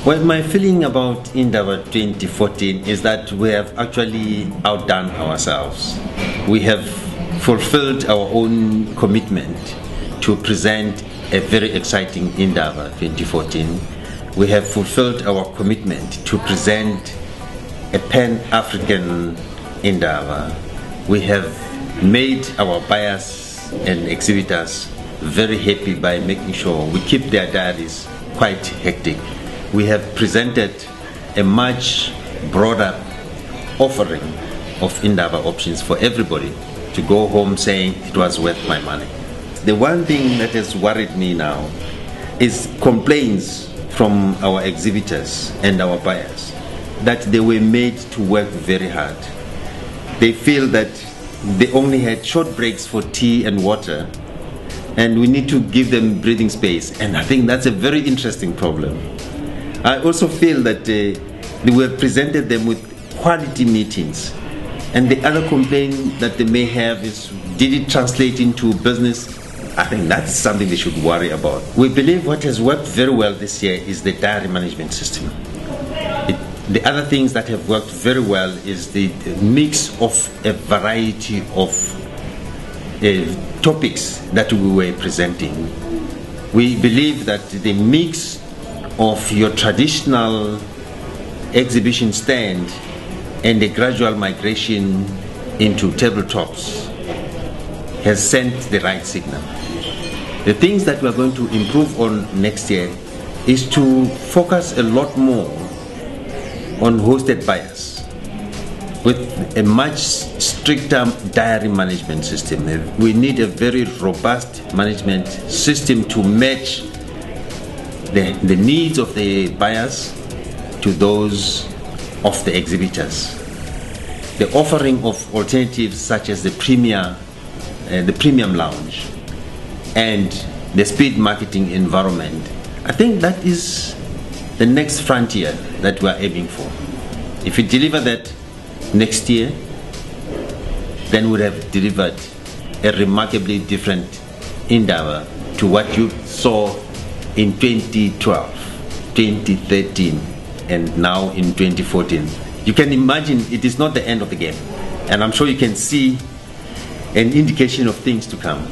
Well, my feeling about Indaba 2014 is that we have actually outdone ourselves. We have fulfilled our own commitment to present a very exciting Indaba 2014. We have fulfilled our commitment to present a Pan-African Indaba. We have made our buyers and exhibitors very happy by making sure we keep their diaries quite hectic. We have presented a much broader offering of Indaba options for everybody to go home saying it was worth my money. The one thing that has worried me now is complaints from our exhibitors and our buyers that they were made to work very hard. They feel that they only had short breaks for tea and water, and we need to give them breathing space, and I think that's a very interesting problem. I also feel that we have presented them with quality meetings, and the other complaint that they may have is, did it translate into business? I think that's something they should worry about. We believe what has worked very well this year is the diary management system. The other things that have worked very well is the mix of a variety of topics that we were presenting. We believe that the mix of your traditional exhibition stand and the gradual migration into tabletops has sent the right signal. The things that we are going to improve on next year is to focus a lot more on hosted buyers with a much stricter diary management system. We need a very robust management system to match the needs of the buyers to those of the exhibitors. The offering of alternatives such as the premium lounge and the speed marketing environment, I think that is the next frontier that we are aiming for. If we deliver that next year, then we'll have delivered a remarkably different Indaba to what you saw in 2012, 2013, and now in 2014. You can imagine it is not the end of the game, and I'm sure you can see an indication of things to come.